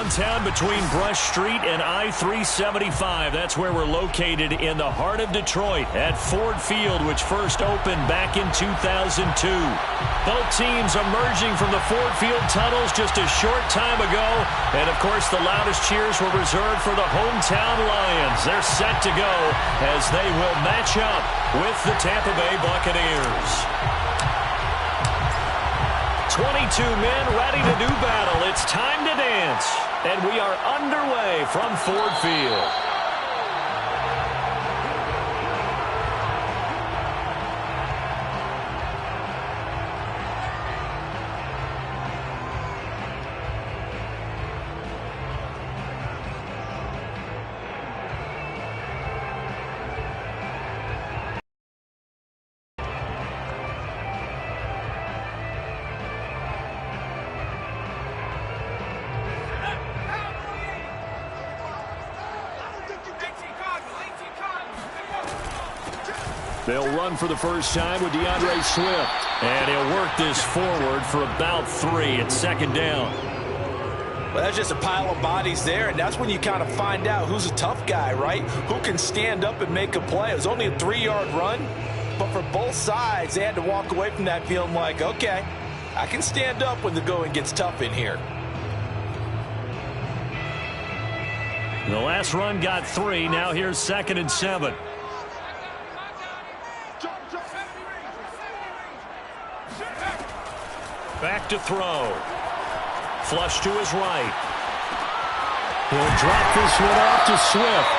downtown between Brush Street and I-375. That's where we're located in the heart of Detroit at Ford Field, which first opened back in 2002. Both teams emerging from the Ford Field tunnels just a short time ago. And, of course, the loudest cheers were reserved for the hometown Lions. They're set to go as they will match up with the Tampa Bay Buccaneers. 22 men ready to do battle. It's time to dance. And we are underway from Ford Field. They'll run for the first time with DeAndre Swift. And he'll work this forward for about 3. It's second down. Well, that's just a pile of bodies there, and that's when you kind of find out who's a tough guy, right? Who can stand up and make a play. It was only a 3-yard run, but for both sides, they had to walk away from that feeling like, okay, I can stand up when the going gets tough in here. The last run got 3. Now here's 2nd and 7. Back to throw. Flush to his right. He'll drop this one off to Swift.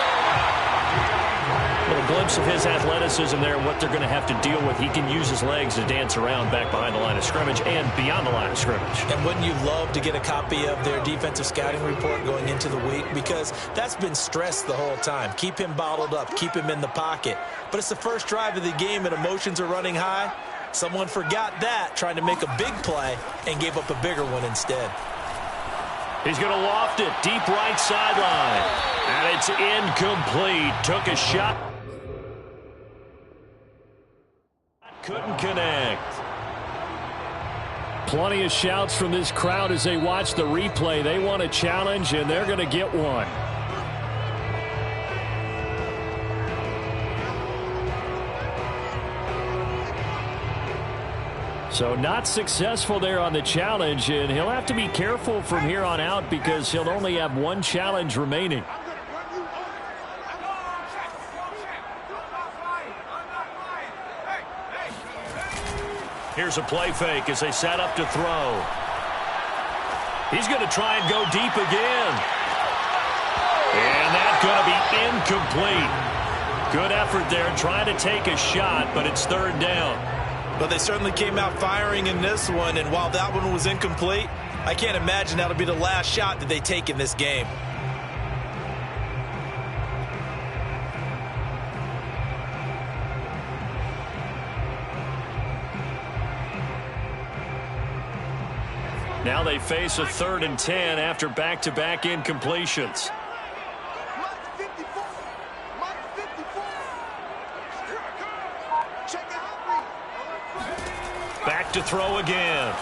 A little glimpse of his athleticism there and what they're going to have to deal with. He can use his legs to dance around back behind the line of scrimmage and beyond the line of scrimmage. And wouldn't you love to get a copy of their defensive scouting report going into the week? Because that's been stressed the whole time. Keep him bottled up. Keep him in the pocket. But it's the first drive of the game and emotions are running high. Someone forgot that, trying to make a big play, and gave up a bigger one instead. He's going to loft it deep right sideline. And it's incomplete. Took a shot. Couldn't connect. Plenty of shouts from this crowd as they watch the replay. They want a challenge, and they're going to get one. So not successful there on the challenge, and he'll have to be careful from here on out because he'll only have one challenge remaining. Here's a play fake as they set up to throw. He's going to try and go deep again. And that's going to be incomplete. Good effort there trying to take a shot, but it's 3rd down. But they certainly came out firing in this one, and while that one was incomplete, I can't imagine that'll be the last shot that they take in this game. Now they face a 3rd and 10 after back-to-back incompletions. Back to throw again.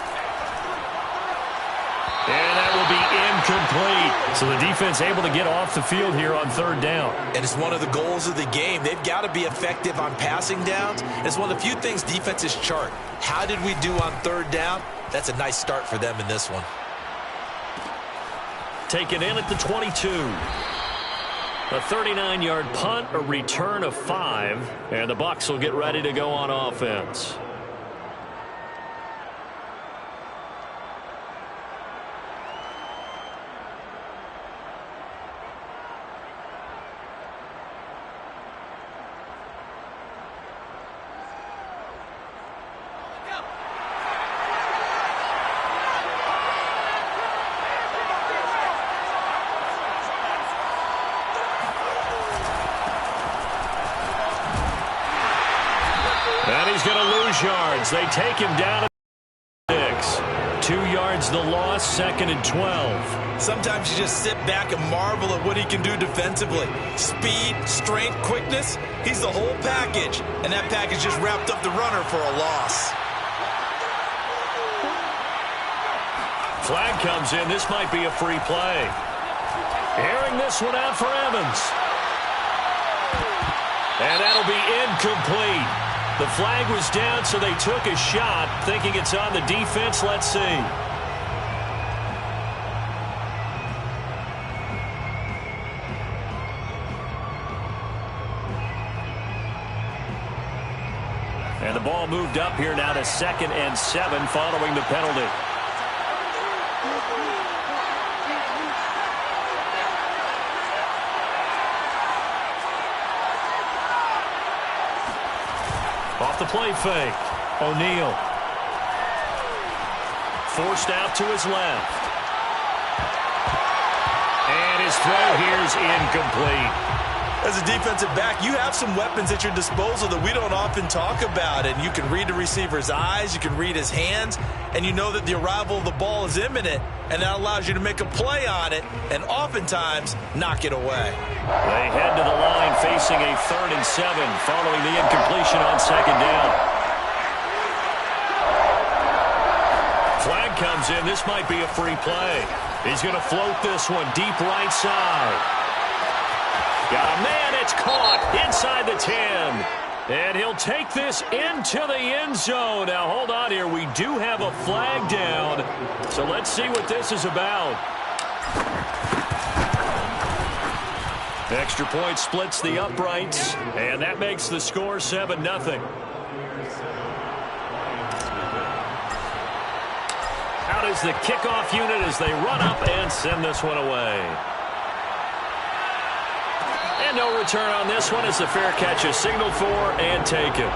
And that will be incomplete. So the defense able to get off the field here on 3rd down. And it's one of the goals of the game. They've got to be effective on passing downs. It's one of the few things defenses chart. How did we do on 3rd down? That's a nice start for them in this one. Taken in at the 22. A 39-yard punt, a return of 5. And the Bucs will get ready to go on offense. And he's going to lose yards. They take him down at 6. 2 yards the loss, 2nd and 12. Sometimes you just sit back and marvel at what he can do defensively. Speed, strength, quickness. He's the whole package. And that package just wrapped up the runner for a loss. Flag comes in. This might be a free play. Airing this one out for Evans. And that'll be incomplete. The flag was down, so they took a shot, thinking it's on the defense. Let's see. And the ball moved up here now to 2nd and 7 following the penalty. Off the play fake. O'Neal. Forced out to his left. And his throw here is incomplete. As a defensive back, you have some weapons at your disposal that we don't often talk about. And you can read the receiver's eyes, you can read his hands, and you know that the arrival of the ball is imminent, and that allows you to make a play on it and oftentimes knock it away. They head to the line facing a 3rd and 7 following the incompletion on 2nd down. Flag comes in. This might be a free play. He's going to float this one deep right side. Got a man. It's caught inside the 10. And he'll take this into the end zone. Now, hold on here. We do have a flag down. So let's see what this is about. The extra point splits the uprights, and that makes the score 7-0. Out is the kickoff unit as they run up and send this one away. And no return on this one as the fair catch is signaled for and taken.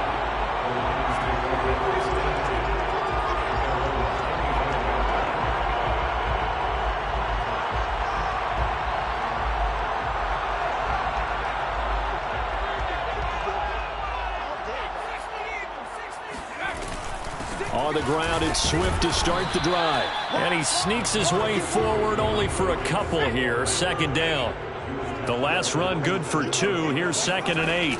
On the ground, it's Swift to start the drive. And he sneaks his way forward only for a couple here. 2nd down. The last run good for 2. Here's 2nd and 8.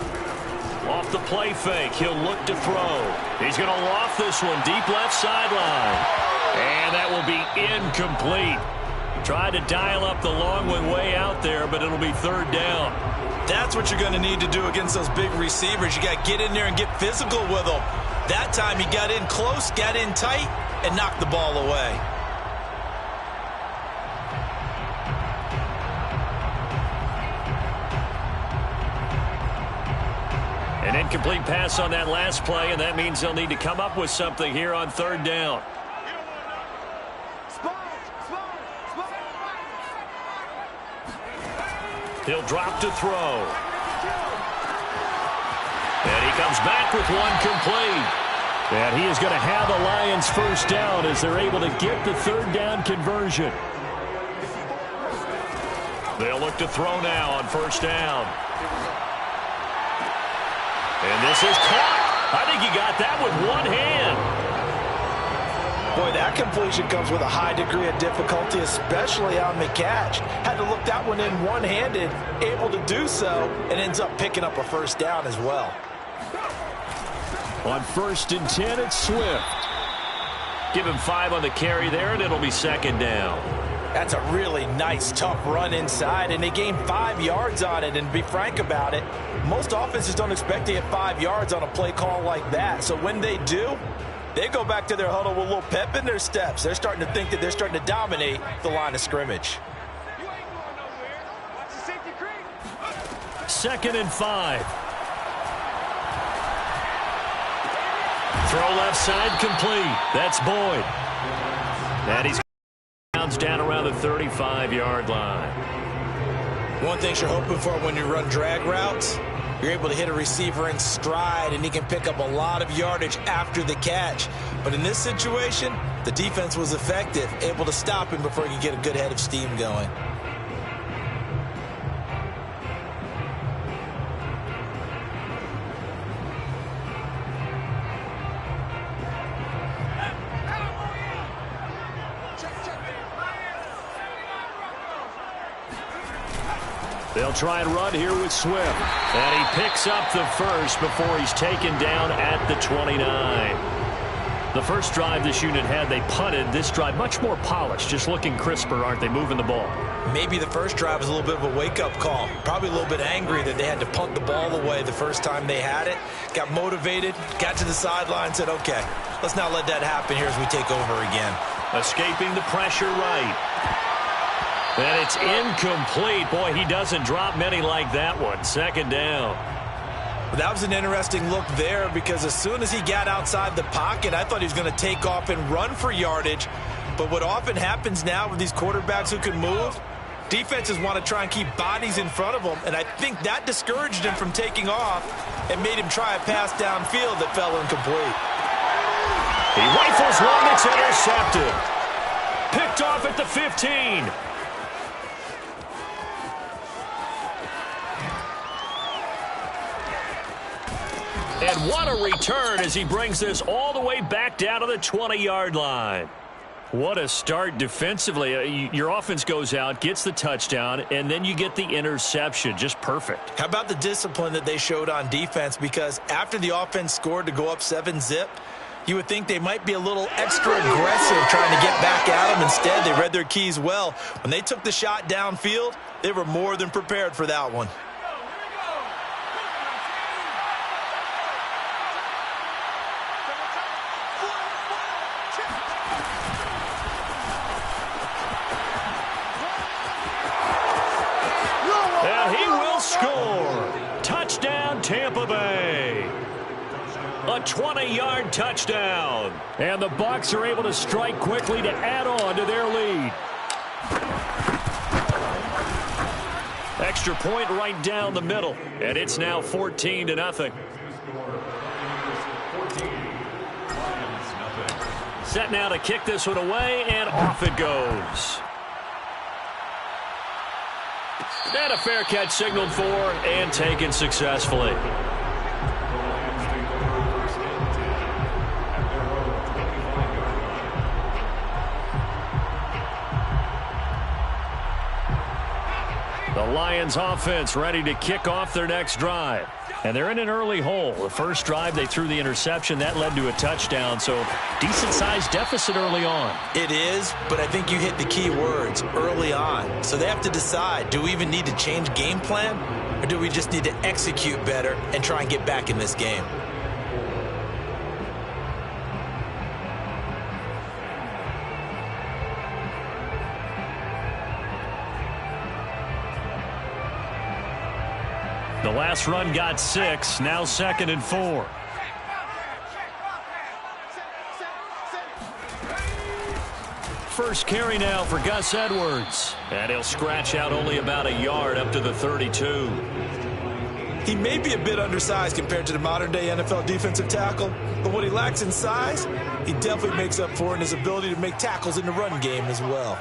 Off the play fake. He'll look to throw. He's going to loft this one deep left sideline. And that will be incomplete. Tried to dial up the long one way out there, but it'll be 3rd down. That's what you're going to need to do against those big receivers. You got to get in there and get physical with them. That time he got in close, got in tight, and knocked the ball away. An incomplete pass on that last play, and that means they'll need to come up with something here on 3rd down. He'll drop to throw. And he comes back with one complete. And he is going to have the Lions 1st down as they're able to get the 3rd down conversion. They'll look to throw now on 1st down. And this is caught. I think he got that with one hand. Boy, that completion comes with a high degree of difficulty, especially on the catch. Had to look that one in one-handed, able to do so, and ends up picking up a 1st down as well. On 1st and 10, it's Swift. Give him 5 on the carry there, and it'll be 2nd down. That's a really nice, tough run inside, and they gained 5 yards on it. And to be frank about it, most offenses don't expect to get 5 yards on a play call like that. So when they do, they go back to their huddle with a little pep in their steps. They're starting to think that they're starting to dominate the line of scrimmage. 2nd and 5. Throw left side complete. That's Boyd. And he's down around the 35-yard line. One thing you're hoping for when you run drag routes, you're able to hit a receiver in stride, and he can pick up a lot of yardage after the catch. But in this situation, the defense was effective, able to stop him before he could get a good head of steam going. They'll try and run here with Swift. And he picks up the 1st before he's taken down at the 29. The first drive this unit had, they punted. This drive, much more polished, just looking crisper, aren't they, moving the ball? Maybe the first drive was a little bit of a wake-up call. Probably a little bit angry that they had to punt the ball away the first time they had it. Got motivated, got to the sideline, said, okay, let's not let that happen here as we take over again. Escaping the pressure right. And it's incomplete. Boy, he doesn't drop many like that one. Second down. That was an interesting look there because as soon as he got outside the pocket, I thought he was going to take off and run for yardage. But what often happens now with these quarterbacks who can move, defenses want to try and keep bodies in front of them, and I think that discouraged him from taking off and made him try a pass downfield that fell incomplete. He rifles one, it's intercepted. Picked off at the 15. And what a return as he brings this all the way back down to the 20-yard line. What a start defensively. Your offense goes out, gets the touchdown, and then you get the interception. Just perfect. How about the discipline that they showed on defense? Because after the offense scored to go up 7-zip, you would think they might be a little extra aggressive trying to get back at them. Instead, they read their keys well. When they took the shot downfield, they were more than prepared for that one. Score. Touchdown, Tampa Bay. A 20-yard touchdown. And the Bucs are able to strike quickly to add on to their lead. Extra point right down the middle. And it's now 14-0. Set now to kick this one away, and off it goes. And a fair catch signaled for and taken successfully. The Lions offense ready to kick off their next drive. And they're in an early hole. The first drive, they threw the interception. That led to a touchdown, so decent-sized deficit early on. It is, but I think you hit the key words, early on. So they have to decide, do we even need to change game plan, or do we just need to execute better and try and get back in this game? The last run got 6, now 2nd and 4. First carry now for Gus Edwards. And he'll scratch out only about a yard up to the 32. He may be a bit undersized compared to the modern-day NFL defensive tackle, but what he lacks in size, he definitely makes up for in his ability to make tackles in the run game as well.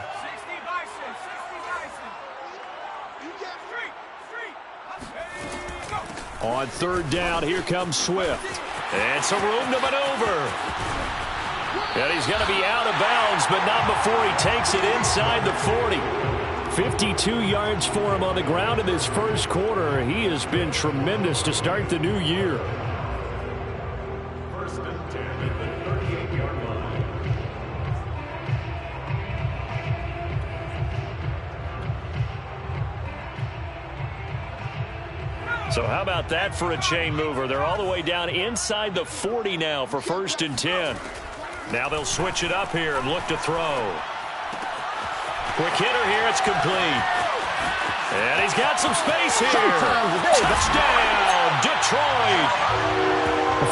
On third down, here comes Swift. And some room to maneuver. And he's going to be out of bounds, but not before he takes it inside the 40. 52 yards for him on the ground in this first quarter. He has been tremendous to start the new year. First and 10 at the 38-yard line. So how about that for a chain mover? They're all the way down inside the 40 now for 1st and 10. Now they'll switch it up here and look to throw. Quick hitter here, it's complete. And he's got some space here. Touchdown, Detroit.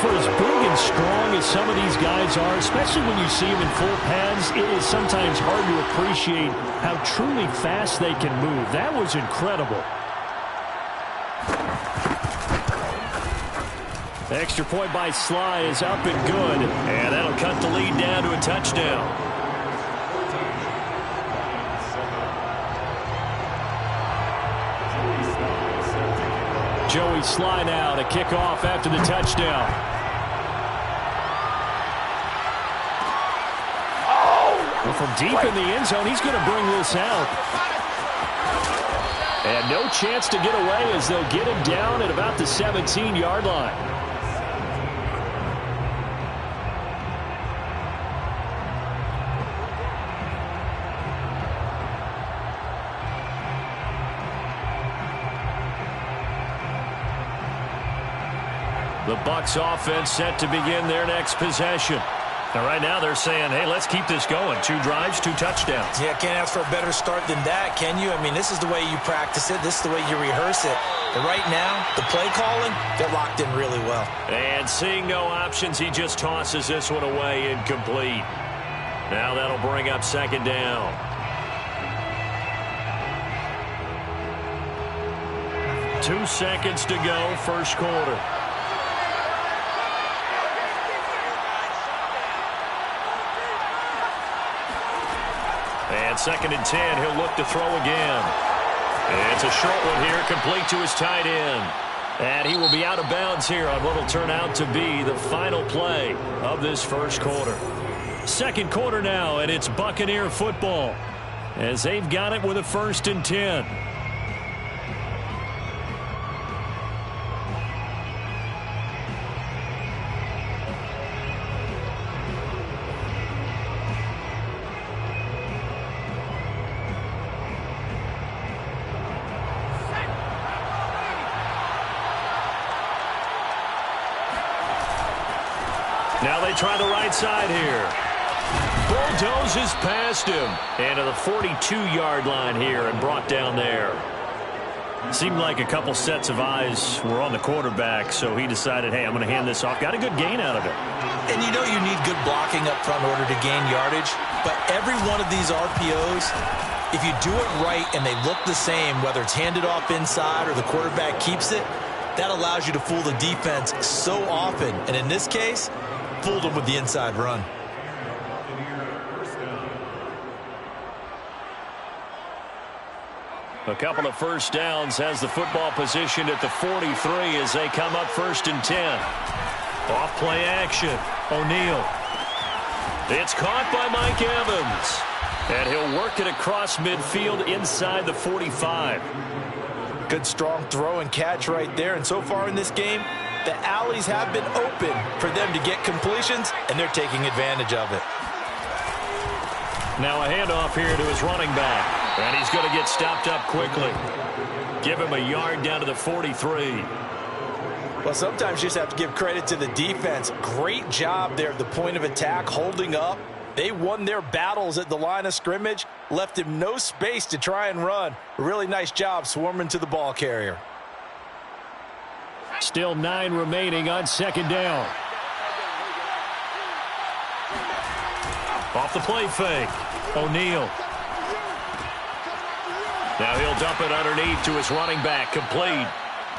For as big and strong as some of these guys are, especially when you see them in full pads, it is sometimes hard to appreciate how truly fast they can move. That was incredible. Extra point by Sly is up and good. And that'll cut the lead down to a touchdown. Joey Sly now to kick off after the touchdown. Well, from deep in the end zone, he's going to bring this out. And no chance to get away as they'll get him down at about the 17-yard line. The Bucs offense set to begin their next possession. Now, right now, they're saying, hey, let's keep this going. 2 drives, 2 touchdowns. Yeah, can't ask for a better start than that, can you? I mean, this is the way you practice it. This is the way you rehearse it. But right now, the play calling, they're locked in really well. And seeing no options, he just tosses this one away incomplete. Now that'll bring up 2nd down. Two seconds to go, first quarter. And 2nd and 10, he'll look to throw again. It's a short one here, complete to his tight end. And he will be out of bounds here on what will turn out to be the final play of this first quarter. Second quarter now, and it's Buccaneer football as they've got it with a 1st and 10. Now they try the right side here. Bulldozes past him. And to the 42-yard line here and brought down there. Seemed like a couple sets of eyes were on the quarterback, so he decided, hey, I'm going to hand this off. Got a good gain out of it. And you know you need good blocking up front in order to gain yardage. But every one of these RPOs, if you do it right and they look the same, whether it's handed off inside or the quarterback keeps it, that allows you to fool the defense so often. And in this case, fooled him with the inside run. A couple of first downs has the football positioned at the 43 as they come up 1st and 10. Off play action. O'Neal. It's caught by Mike Evans. And he'll work it across midfield inside the 45. Good strong throw and catch right there. And so far in this game, the alleys have been open for them to get completions, and they're taking advantage of it. Now a handoff here to his running back. And he's going to get stopped up quickly. Give him a yard down to the 43. Well, sometimes you just have to give credit to the defense. Great job there at the point of attack, holding up. They won their battles at the line of scrimmage, left him no space to try and run. A really nice job swarming to the ball carrier. Still 9 remaining on 2nd down. Off the play fake. O'Neal. Now he'll dump it underneath to his running back, complete.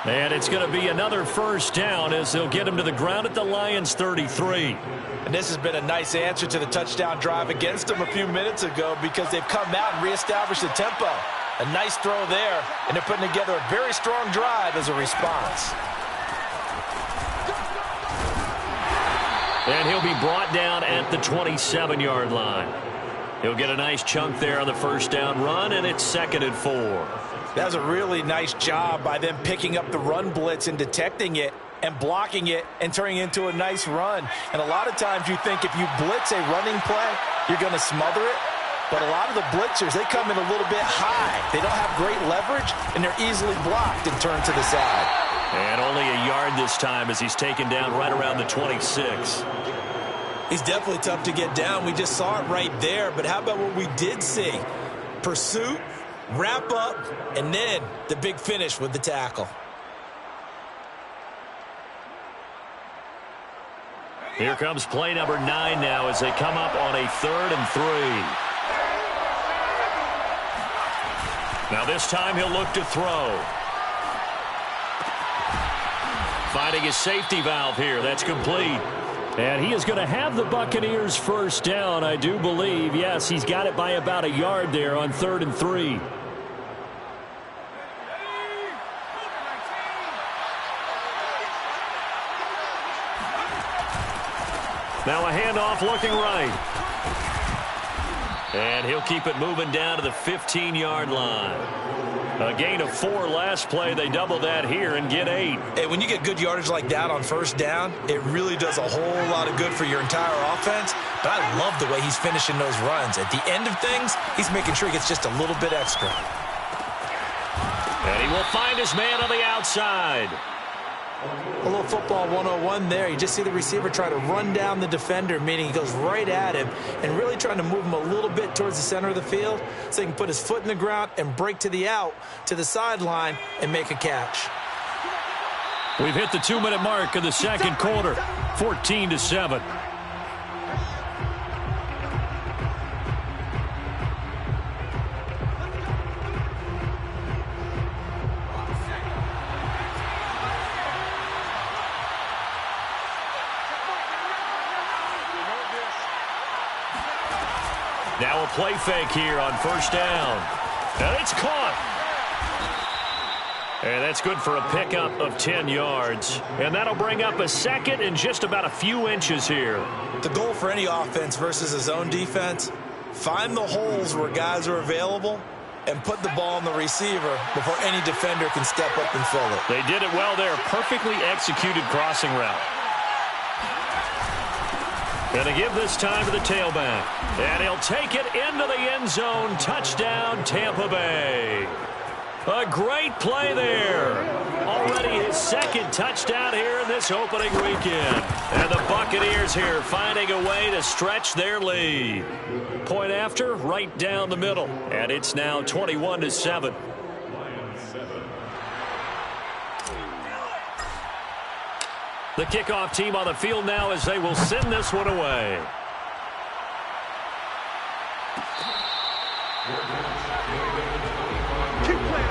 And it's going to be another first down as they'll get him to the ground at the Lions' 33. And this has been a nice answer to the touchdown drive against them a few minutes ago because they've come out and reestablished the tempo. A nice throw there, and they're putting together a very strong drive as a response. And he'll be brought down at the 27-yard line. He'll get a nice chunk there on the first down run, and it's 2nd and 4. That was a really nice job by them picking up the run blitz and detecting it and blocking it and turning it into a nice run. And a lot of times you think if you blitz a running play, you're going to smother it. But a lot of the blitzers, they come in a little bit high. They don't have great leverage, and they're easily blocked and turned to the side. And only a yard this time as he's taken down right around the 26. He's definitely tough to get down. We just saw it right there. But how about what we did see? Pursuit, wrap up, and then the big finish with the tackle. Here comes play number 9 now as they come up on a 3rd and 3. Now this time he'll look to throw. Finding his safety valve here. That's complete. And he is going to have the Buccaneers first down, I do believe. Yes, he's got it by about a yard there on 3rd and 3. Now a handoff looking right. And he'll keep it moving down to the 15-yard line. A gain of 4 last play. They double that here and get 8. Hey, when you get good yardage like that on first down, it really does a whole lot of good for your entire offense. But I love the way he's finishing those runs. At the end of things, he's making sure he gets just a little bit extra. And he will find his man on the outside. A little football 101 there. You just see the receiver try to run down the defender, meaning he goes right at him and really trying to move him a little bit towards the center of the field so he can put his foot in the ground and break to the out, to the sideline, and make a catch. We've hit the 2-minute mark of the second quarter, 14-7. Now a play fake here on first down. And it's caught. And that's good for a pickup of 10 yards. And that'll bring up a second and just about a few inches here. The goal for any offense versus a zone defense, find the holes where guys are available and put the ball on the receiver before any defender can step up and fill it. They did it well there. Perfectly executed crossing route. Going to give this time to the tailback. And he'll take it into the end zone. Touchdown, Tampa Bay. A great play there. Already his second touchdown here in this opening weekend. And the Buccaneers here finding a way to stretch their lead. Point after, right down the middle. And it's now 21-7. The kickoff team on the field now as they will send this one away. Keep playing.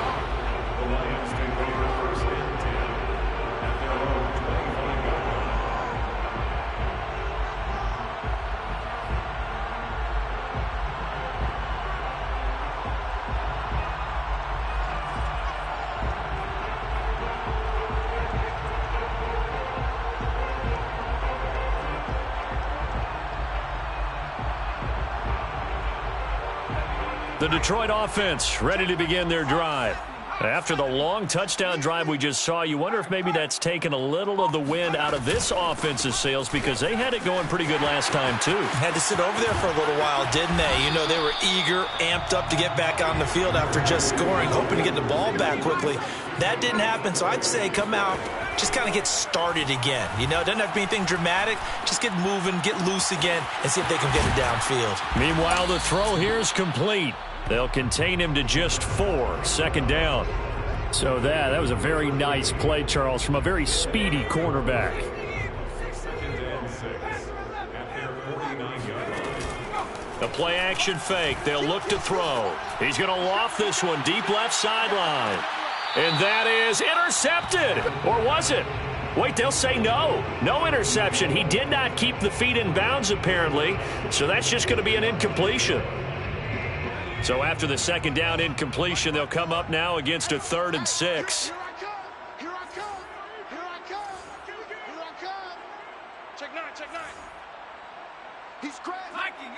The Lions take over first and 10 at their own 25-yard line. The Detroit offense ready to begin their drive. After the long touchdown drive we just saw, you wonder if maybe that's taken a little of the wind out of this offensive sails because they had it going pretty good last time too. Had to sit over there for a little while, didn't they? You know, they were eager, amped up to get back on the field after just scoring, hoping to get the ball back quickly. That didn't happen, so I'd say come out, just kind of get started again. You know, it doesn't have to be anything dramatic. Just get moving, get loose again, and see if they can get it downfield. Meanwhile, the throw here is complete. They'll contain him to just 4, second down. So that was a very nice play, Charles, from a very speedy quarterback. Second and 6 at their 49-yard line. The play action fake. They'll look to throw. He's going to loft this one deep left sideline. And that is intercepted. Or was it? Wait, they'll say no. No interception. He did not keep the feet in bounds, apparently. So that's just going to be an incompletion. So after the second down incompletion, they'll come up now against a 3rd and 6. Here I come. Here I come. Here I come. Here I come. Check 9. Check 9. He's crazy. Viking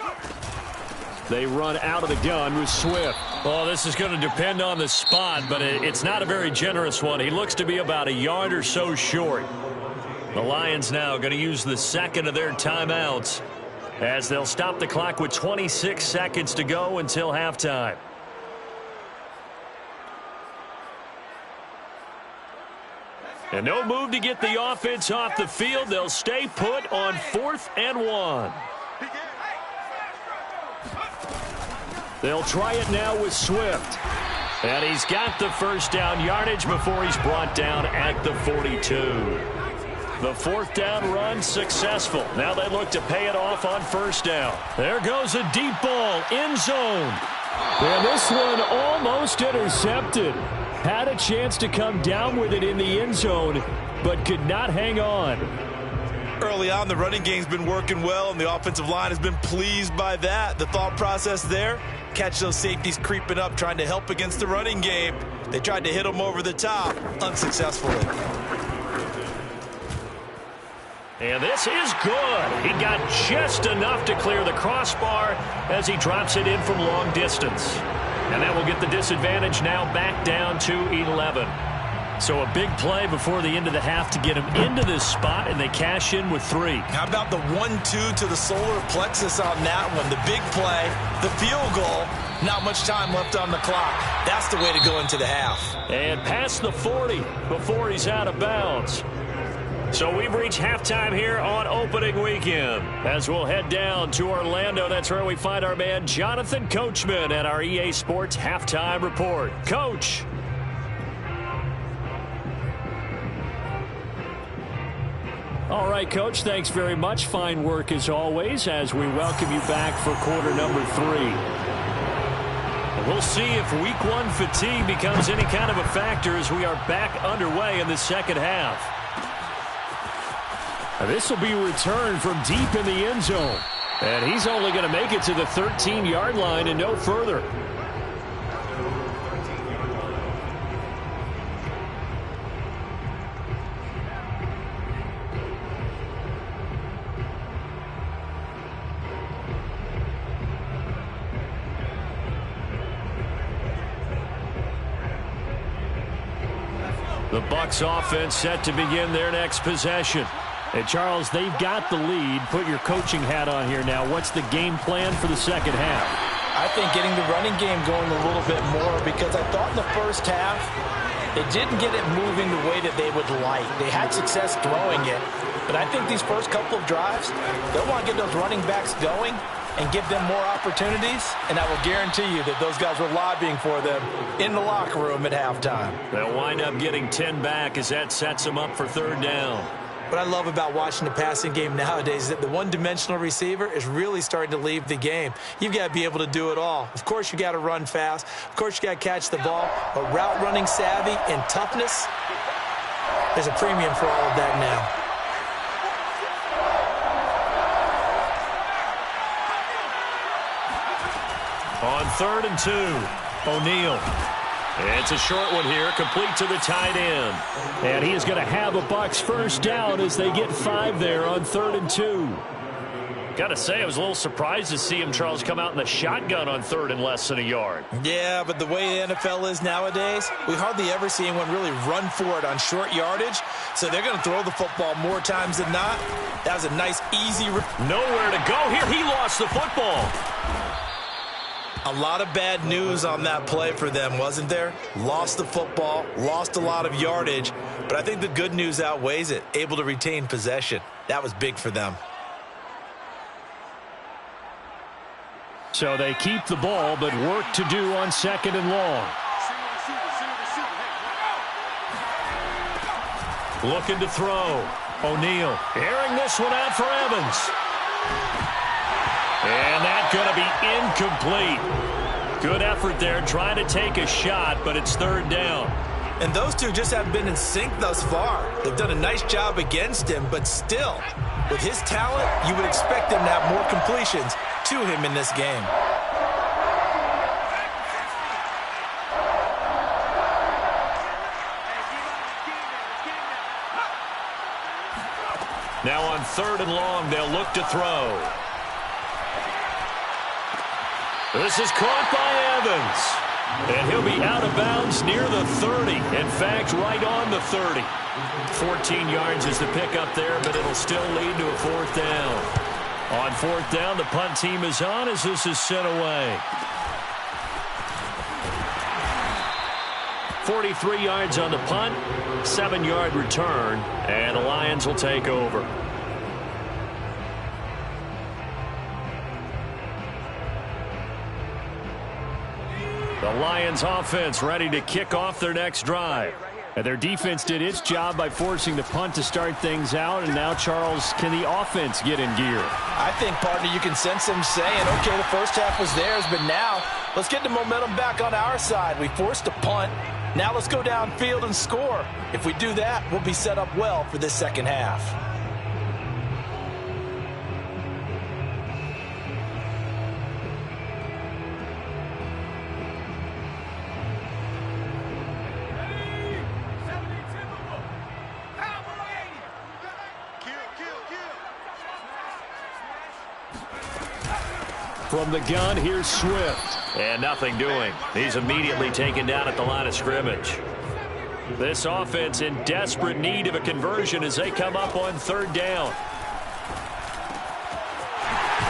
18. They run out of the gun with Swift. Oh, this is going to depend on the spot, but it's not a very generous one. He looks to be about a yard or so short. The Lions now going to use the second of their timeouts as they'll stop the clock with 26 seconds to go until halftime. And no move to get the offense off the field. They'll stay put on 4th and 1. They'll try it now with Swift. And he's got the first down yardage before he's brought down at the 42. The 4th down run successful. Now they look to pay it off on first down. There goes a deep ball, end zone. And this one almost intercepted. Had a chance to come down with it in the end zone, but could not hang on. Early on, the running game's been working well, and the offensive line has been pleased by that. The thought process there, catch those safeties creeping up, trying to help against the running game. They tried to hit them over the top, unsuccessfully. And this is good. He got just enough to clear the crossbar as he drops it in from long distance. And that will get the disadvantage now back down to 11. So a big play before the end of the half to get them into this spot, and they cash in with 3. How about the 1-2 to the solar plexus on that one? The big play, the field goal, not much time left on the clock. That's the way to go into the half. And past the 40 before he's out of bounds. So we've reached halftime here on opening weekend. As we'll head down to Orlando, that's where we find our man Jonathan Coachman at our EA Sports Halftime Report. Coach. All right, Coach, thanks very much. Fine work as always as we welcome you back for quarter number 3. We'll see if week 1 fatigue becomes any kind of a factor as we are back underway in the second half. This will be returned from deep in the end zone. And he's only going to make it to the 13-yard line and no further. The Bucs offense set to begin their next possession. And Charles, they've got the lead. Put your coaching hat on here now. What's the game plan for the second half? I think getting the running game going a little bit more, because I thought in the first half they didn't get it moving the way that they would like. They had success throwing it, but I think these first couple of drives, they'll want to get those running backs going and give them more opportunities, and I will guarantee you that those guys were lobbying for them in the locker room at halftime. They'll wind up getting 10 back as that sets them up for third down. What I love about watching the passing game nowadays is that the one-dimensional receiver is really starting to leave the game. You've got to be able to do it all. Of course, you got to run fast. Of course, you got to catch the ball. But route running savvy and toughness, there's a premium for all of that now. On 3rd and 2, O'Neal. It's a short one here, complete to the tight end. And he is going to have a Bucs first down as they get 5 there on 3rd and 2. Got to say, I was a little surprised to see him, Charles, come out in the shotgun on 3rd and less than a yard. Yeah, but the way the NFL is nowadays, we hardly ever see anyone really run for it on short yardage. So they're going to throw the football more times than not. That was a nice, easy... Nowhere to go here. He lost the football. A lot of bad news on that play for them, wasn't there? Lost the football, lost a lot of yardage, but I think the good news outweighs it. Able to retain possession. That was big for them. So they keep the ball, but work to do on 2nd and long. Looking to throw. O'Neal airing this one out for Evans. And that's going to be incomplete. Good effort there trying to take a shot, but it's 3rd down. And those two just haven't been in sync thus far. They've done a nice job against him, but still, with his talent, you would expect him to have more completions to him in this game. Now on 3rd and long, they'll look to throw. This is caught by Evans. And he'll be out of bounds near the 30. In fact, right on the 30. 14 yards is the pickup there, but it'll still lead to a 4th down. On 4th down, the punt team is on as this is sent away. 43 yards on the punt, 7-yard return, and the Lions will take over. The Lions offense ready to kick off their next drive. And their defense did its job by forcing the punt to start things out. And now, Charles, can the offense get in gear? I think, partner, you can sense them saying, okay, the first half was theirs, but now let's get the momentum back on our side. We forced a punt. Now let's go downfield and score. If we do that, we'll be set up well for this second half. From the gun, here's Swift. And nothing doing. He's immediately taken down at the line of scrimmage. This offense in desperate need of a conversion as they come up on third down.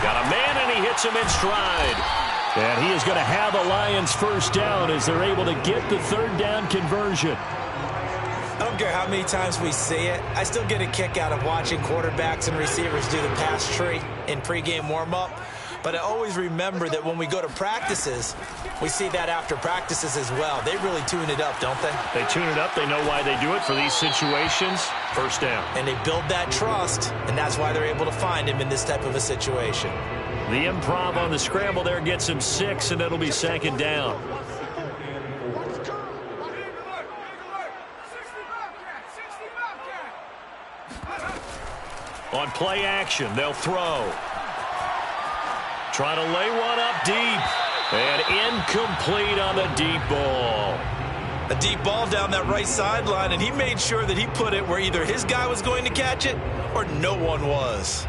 Got a man, and he hits him in stride. And he is going to have the Lions first down as they're able to get the third down conversion. I don't care how many times we see it. I still get a kick out of watching quarterbacks and receivers do the pass tree in pregame warm-up. But I always remember that when we go to practices, we see that after practices as well. They really tune it up, don't they? They tune it up. They know why they do it for these situations. First down. And they build that trust, and that's why they're able to find him in this type of a situation. The improv on the scramble there gets him 6, and it'll be second down. On play action, they'll throw. Trying to lay one up deep. And incomplete on the deep ball. A deep ball down that right sideline, and he made sure that he put it where either his guy was going to catch it or no one was.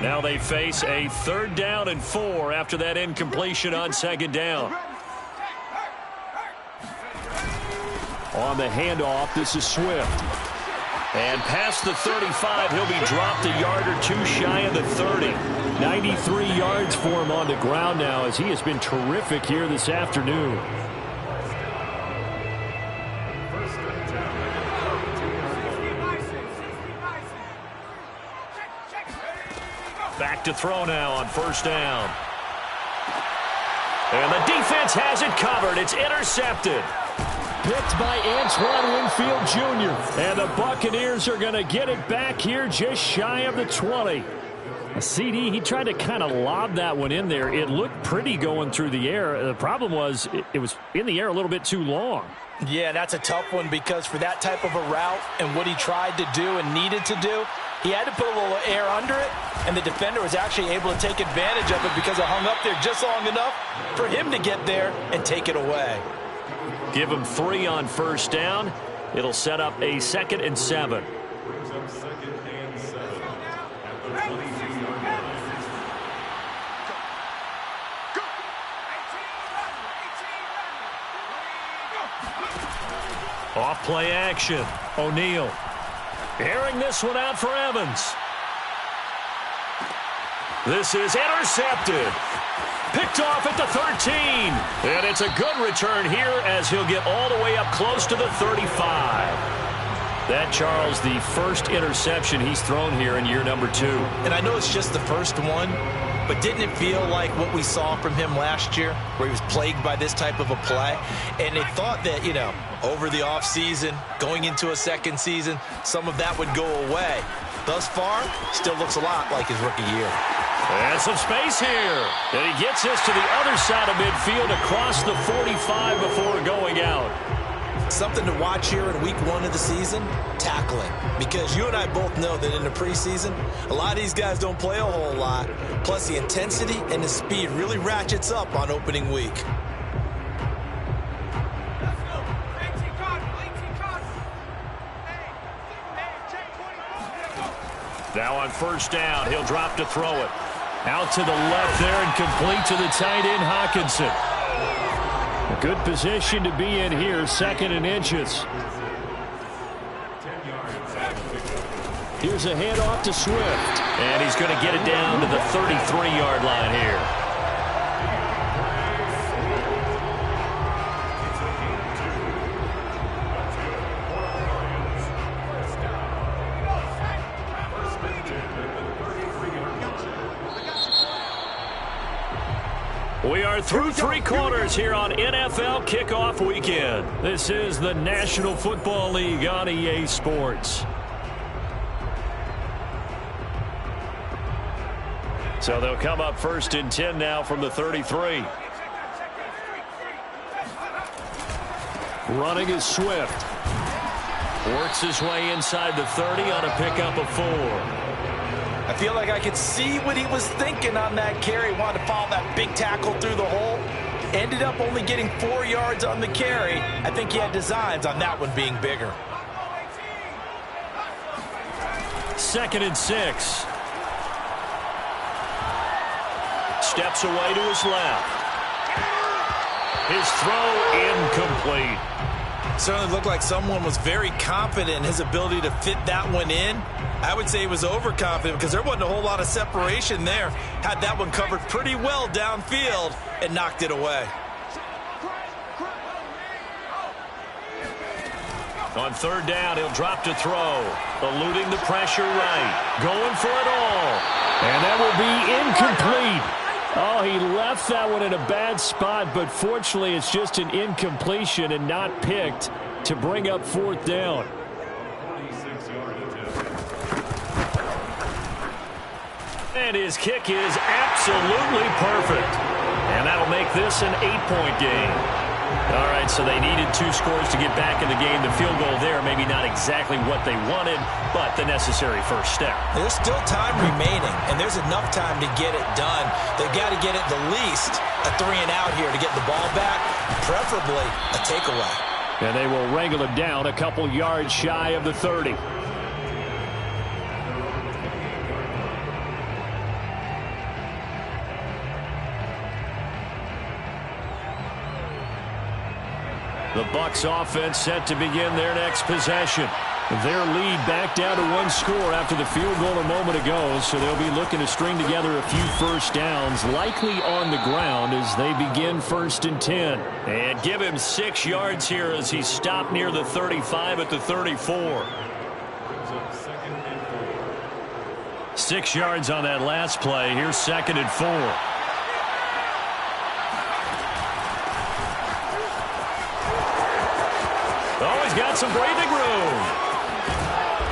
Now they face a 3rd down and 4 after that incompletion on 2nd down. On the handoff, this is Swift. And past the 35, he'll be dropped a yard or 2 shy of the 30. 93 yards for him on the ground now as he has been terrific here this afternoon. Back to throw now on 1st down. And the defense has it covered. It's intercepted. Picked by Antoine Winfield Jr. And the Buccaneers are going to get it back here just shy of the 20. A CD, he tried to kind of lob that one in there. It looked pretty going through the air. The problem was it was in the air a little bit too long. Yeah, that's a tough one because for that type of a route and what he tried to do and needed to do, he had to put a little air under it, and the defender was actually able to take advantage of it because it hung up there just long enough for him to get there and take it away. Give him 3 on 1st down. It'll set up a 2nd and 7. Brings up 2nd and 7 at the 22-yard line. Off play action. O'Neal airing this one out for Evans. This is intercepted. Picked off at the 13. And it's a good return here as he'll get all the way up close to the 35. That, Charles, the first interception he's thrown here in year number 2. And I know it's just the first one, but didn't it feel like what we saw from him last year where he was plagued by this type of a play? And they thought that, you know, over the offseason, going into a second season, some of that would go away. Thus far, still looks a lot like his rookie year. And some space here. And he gets this to the other side of midfield across the 45 before going out. Something to watch here in week 1 of the season, tackling. Because you and I both know that in the preseason, a lot of these guys don't play a whole lot. Plus the intensity and the speed really ratchets up on opening week. Now on 1st down, he'll drop to throw it. Out to the left there and complete to the tight end, Hawkinson. A good position to be in here, 2nd and inches. Here's a handoff to Swift. And he's going to get it down to the 33-yard line here. We are through 3 quarters here on NFL Kickoff Weekend. This is the National Football League on EA Sports. So they'll come up 1st and 10 now from the 33. Running is Swift. Works his way inside the 30 on a pickup of 4. I feel like I could see what he was thinking on that carry. Wanted to follow that big tackle through the hole. Ended up only getting 4 yards on the carry. I think he had designs on that one being bigger. 2nd and 6. steps away to his left. His throw incomplete. Certainly looked like someone was very confident in his ability to fit that one in. I would say he was overconfident because there wasn't a whole lot of separation there. Had that one covered pretty well downfield and knocked it away. On third down, he'll drop to throw. Eluding the pressure right. Going for it all. And that will be incomplete. Oh, he left that one in a bad spot, but fortunately it's just an incompletion and not picked to bring up fourth down. 26-yard attempt. And his kick is absolutely perfect. And that'll make this an 8-point game. All right, so they needed 2 scores to get back in the game. The field goal there, maybe not exactly what they wanted, but the necessary first step. There's still time remaining, and there's enough time to get it done. They've got to get at the least a 3-and-out here to get the ball back, preferably a takeaway. And they will wrangle him down a couple yards shy of the 30. The Bucs offense set to begin their next possession. Their lead back down to 1 score after the field goal a moment ago, so they'll be looking to string together a few first downs, likely on the ground as they begin 1st and 10. And give him 6 yards here as he stopped near the 35 at the 34. 6 yards on that last play. Here's 2nd and 4. Oh, he's got some breathing room.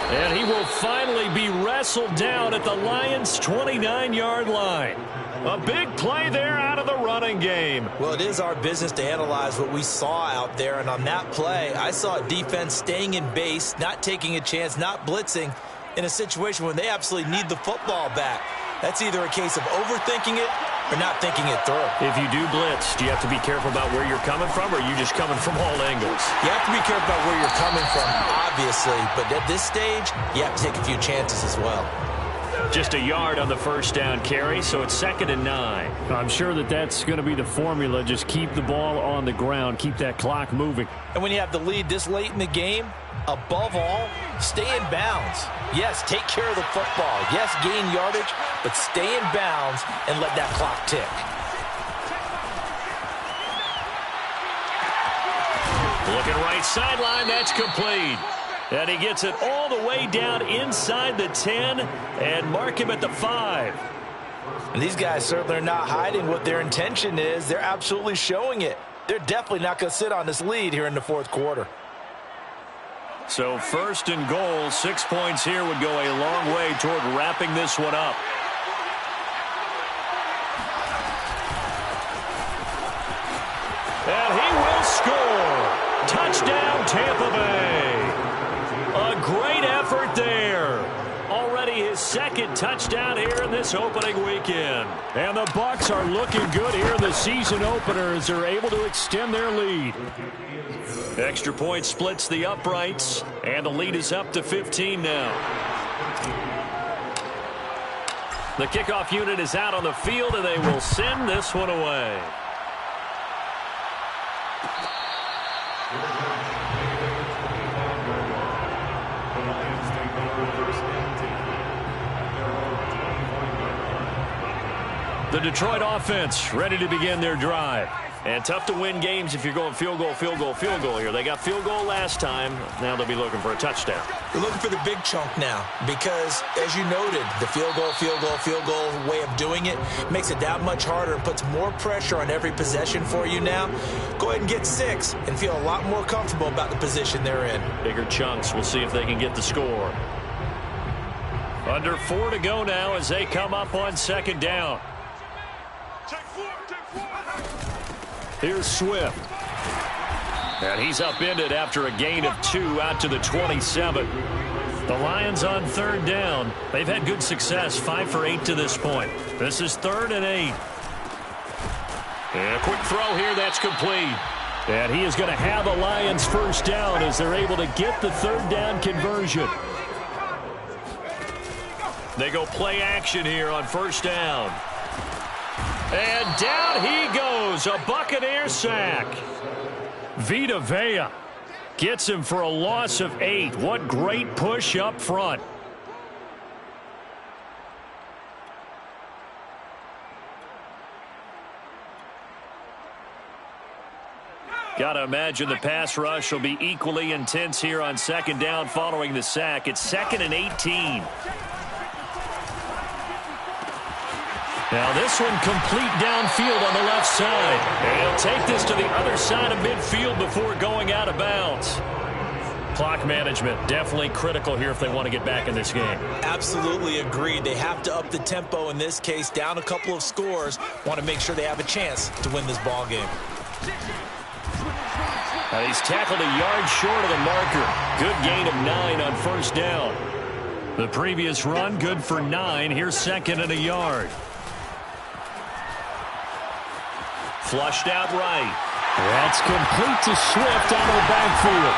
And he will finally be wrestled down at the Lions' 29-yard line. A big play there out of the running game. Well, it is our business to analyze what we saw out there. And on that play, I saw a defense staying in base, not taking a chance, not blitzing in a situation when they absolutely need the football back. That's either a case of overthinking it or not thinking it through. If you do blitz, do you have to be careful about where you're coming from, or are you just coming from all angles? You have to be careful about where you're coming from, obviously. But at this stage, you have to take a few chances as well. Just a yard on the first down carry, so it's 2nd and 9. I'm sure that's going to be the formula. Just keep the ball on the ground, keep that clock moving. And when you have the lead this late in the game, above all, stay in bounds. Yes, take care of the football. Yes, gain yardage, but stay in bounds and let that clock tick. Looking right sideline, that's complete. And he gets it all the way down inside the 10 and mark him at the 5. And these guys certainly are not hiding what their intention is. They're absolutely showing it. They're definitely not going to sit on this lead here in the 4th quarter. So 1st and goal, 6 points here would go a long way toward wrapping this one up. And he will score. Touchdown, Tampa Bay. A great effort there. Already his 2nd touchdown here in this opening weekend. And the Bucs are looking good here in the season opener as they're able to extend their lead. Extra point splits the uprights, and the lead is up to 15 now. The kickoff unit is out on the field, and they will send this one away. The Detroit offense ready to begin their drive. And tough to win games if you're going field goal, field goal, field goal here. They got field goal last time. Now they'll be looking for a touchdown. They're looking for the big chunk now because, as you noted, the field goal way of doing it makes it that much harder and puts more pressure on every possession for you now. Go ahead and get 6 and feel a lot more comfortable about the position they're in. Bigger chunks. We'll see if they can get the score. Under 4 to go now as they come up on 2nd down. Here's Swift. And he's upended after a gain of 2 out to the 27. The Lions on 3rd down. They've had good success, 5 for 8 to this point. This is 3rd and 8. And a quick throw here, that's complete. And he is going to have a Lions first down as they're able to get the 3rd down conversion. They go play action here on 1st down. And down he goes, a Buccaneer sack. Vita Vea gets him for a loss of 8. What great push up front. Got to imagine the pass rush will be equally intense here on second down following the sack. It's 2nd and 18. Now this one complete downfield on the left side. And he'll take this to the other side of midfield before going out of bounds. Clock management definitely critical here if they want to get back in this game. Absolutely agreed. They have to up the tempo in this case. Down a couple of scores. Want to make sure they have a chance to win this ball game. He's tackled a yard short of the marker. Good gain of 9 on first down. The previous run good for 9. Here's 2nd and a yard. Flushed out right. That's complete to Swift out of the backfield.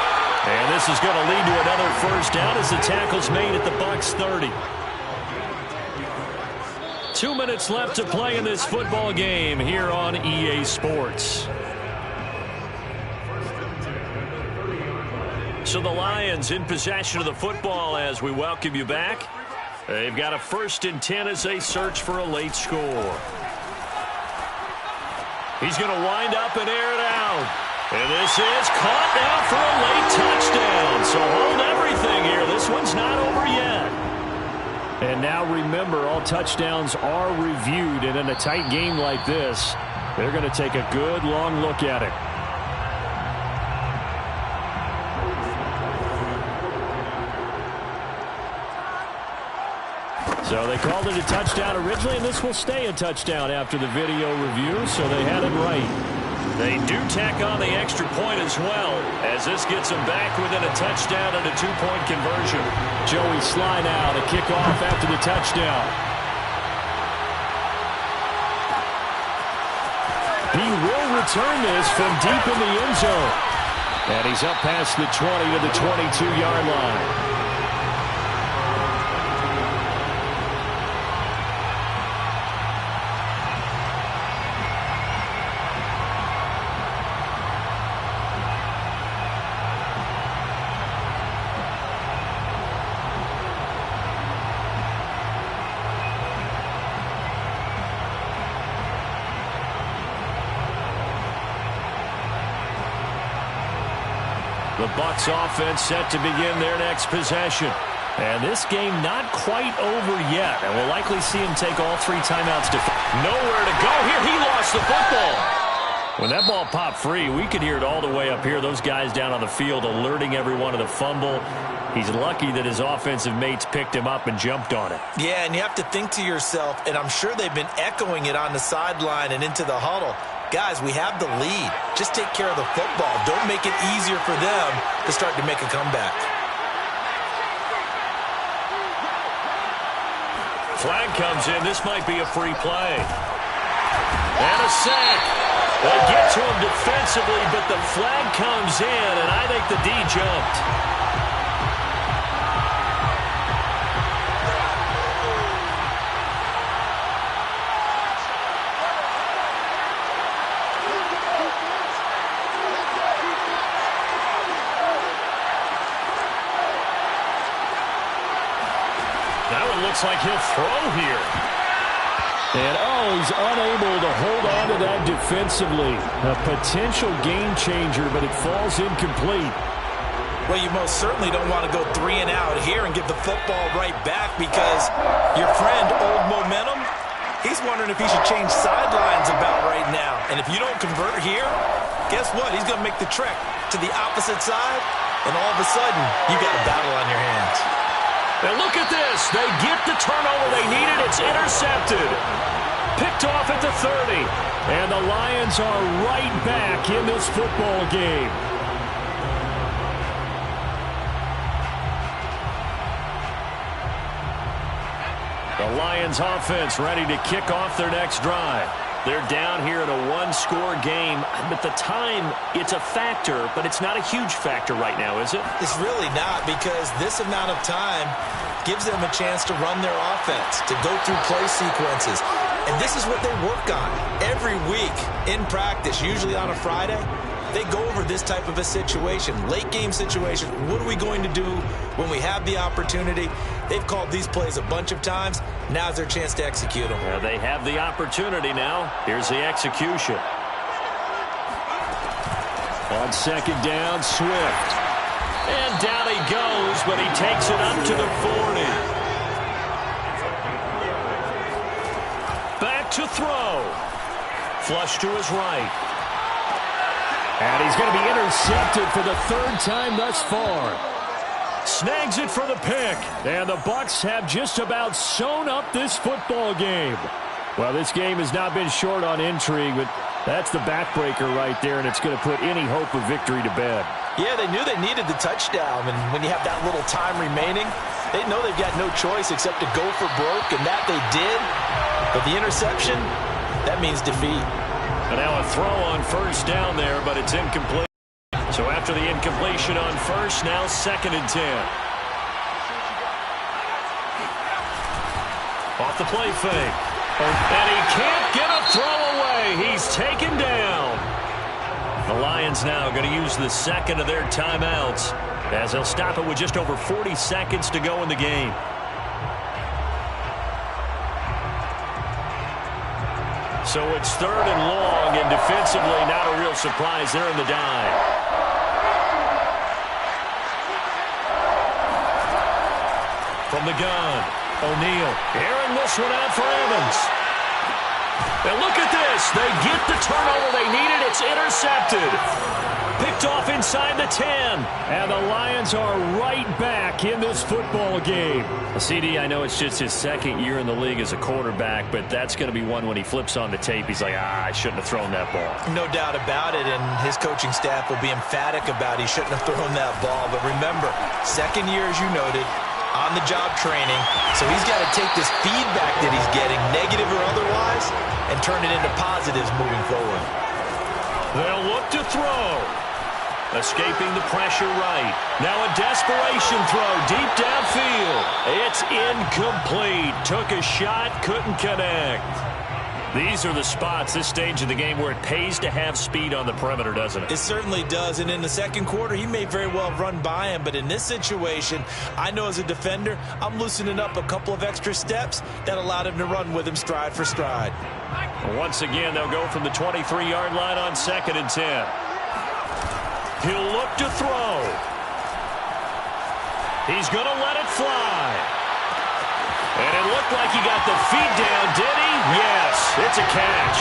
And this is going to lead to another first down as the tackle's made at the Bucs 30. 2 minutes left to play in this football game here on EA Sports. So the Lions in possession of the football as we welcome you back. They've got a 1st and 10 as they search for a late score. He's going to wind up and air it out. And this is caught now for a late touchdown. So hold everything here. This one's not over yet. And now remember, all touchdowns are reviewed. And in a tight game like this, they're going to take a good long look at it. So they called it a touchdown originally, and this will stay a touchdown after the video review, so they had it right. They do tack on the extra point as well, as this gets them back within a touchdown and a 2-point conversion. Joey Sly now to kick off after the touchdown. He will return this from deep in the end zone. And he's up past the 20 to the 22-yard line. The Bucs offense set to begin their next possession. And this game not quite over yet. And we'll likely see him take all 3 timeouts. Nowhere to go here. He lost the football. When that ball popped free, we could hear it all the way up here. Those guys down on the field alerting everyone of the fumble. He's lucky that his offensive mates picked him up and jumped on it. Yeah, and you have to think to yourself, and I'm sure they've been echoing it on the sideline and into the huddle. Guys, we have the lead. Just take care of the football. Don't make it easier for them to start to make a comeback. Flag comes in. This might be a free play. And a sack. They get to him defensively, but the flag comes in, and I think the D jumped. Looks like he'll throw here. And, he's unable to hold on to that defensively. A potential game changer, but it falls incomplete. Well, you most certainly don't want to go 3 and out here and give the football right back because your friend, Old Momentum, he's wondering if he should change sidelines about right now. And if you don't convert here, guess what? He's going to make the trek to the opposite side, and all of a sudden, you got a battle on your hands. And look at this. They get the turnover they needed. It's intercepted. Picked off at the 30. And the Lions are right back in this football game. The Lions offense ready to kick off their next drive. They're down here in a 1-score game. At the time, it's a factor, but it's not a huge factor right now, is it? It's really not, because this amount of time gives them a chance to run their offense, to go through play sequences. And this is what they work on every week in practice, usually on a Friday. They go over this type of a situation, late game situation. What are we going to do when we have the opportunity? They've called these plays a bunch of times. Now's their chance to execute them. Yeah, they have the opportunity now. Here's the execution. On second down, Swift. And down he goes, but he takes it up to the 40. Back to throw. Flush to his right. And he's going to be intercepted for the third time thus far. Snags it for the pick. And the Bucs have just about sewn up this football game. Well, this game has not been short on intrigue, but that's the backbreaker right there, and it's going to put any hope of victory to bed. Yeah, they knew they needed the touchdown, and when you have that little time remaining, they know they've got no choice except to go for broke, and that they did. But the interception, that means defeat. And now a throw on first down there, but it's incomplete. So after the incompletion on first, now 2nd and 10. Off the play fake. And he can't get a throw away. He's taken down. The Lions now going to use the second of their timeouts as they'll stop it with just over 40 seconds to go in the game. So it's 3rd and long, and defensively not a real surprise there in the dive. From the gun, O'Neal airing this one out for Evans. And look at this. They get the turnover they needed. It's intercepted. Picked off inside the 10. And the Lions are right back in this football game. CD, I know it's just his 2nd year in the league as a quarterback, but that's going to be one when he flips on the tape. He's like, I shouldn't have thrown that ball. No doubt about it, and his coaching staff will be emphatic about he shouldn't have thrown that ball. But remember, 2nd year, as you noted, on-the-job training. So he's got to take this feedback that he's getting, negative or otherwise, and turn it into positives moving forward. They'll look to throw. Escaping the pressure right. Now a desperation throw deep downfield. It's incomplete. Took a shot, couldn't connect. These are the spots, this stage of the game, where it pays to have speed on the perimeter, doesn't it? It certainly does, and in the 2nd quarter, he may very well run by him, but in this situation, I know as a defender, I'm loosening up a couple of extra steps that allowed him to run with him stride for stride. Once again, they'll go from the 23-yard line on 2nd and 10. He'll look to throw. He's going to let it fly. And it looked like he got the feet down, did he? Yes, it's a catch.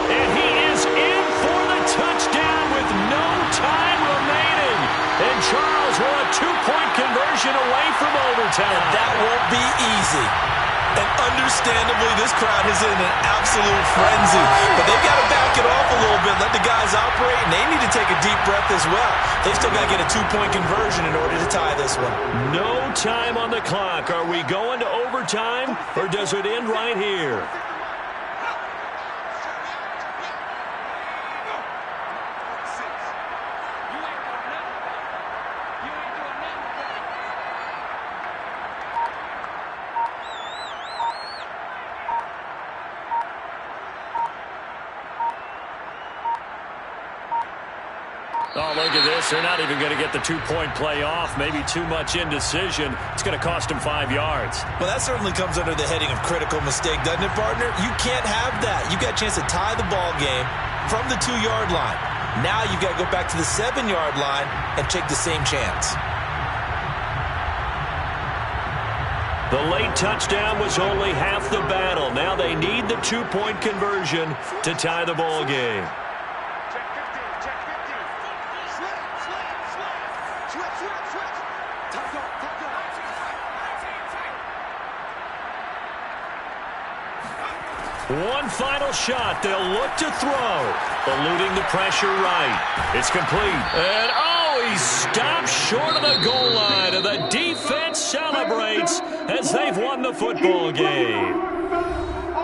And he is in for the touchdown with no time remaining. And Charles, we're a 2-point conversion away from overtime. And that won't be easy. And understandably, this crowd is in an absolute frenzy. But they've got to back it off a little bit, let the guys operate, and they need to take a deep breath as well. They've still got to get a 2-point conversion in order to tie this one. No time on the clock. Are we going to overtime, or does it end right here? Oh, look at this. They're not even going to get the 2-point play off. Maybe too much indecision. It's going to cost them 5 yards. Well, that certainly comes under the heading of critical mistake, doesn't it, partner? You can't have that. You've got a chance to tie the ball game from the 2-yard line. Now you've got to go back to the 7-yard line and take the same chance. The late touchdown was only half the battle. Now they need the 2-point conversion to tie the ball game. One final shot. They'll look to throw. Eluding the pressure right. It's complete. And, oh, he stopped short of the goal line. And the defense celebrates as they've won the football game.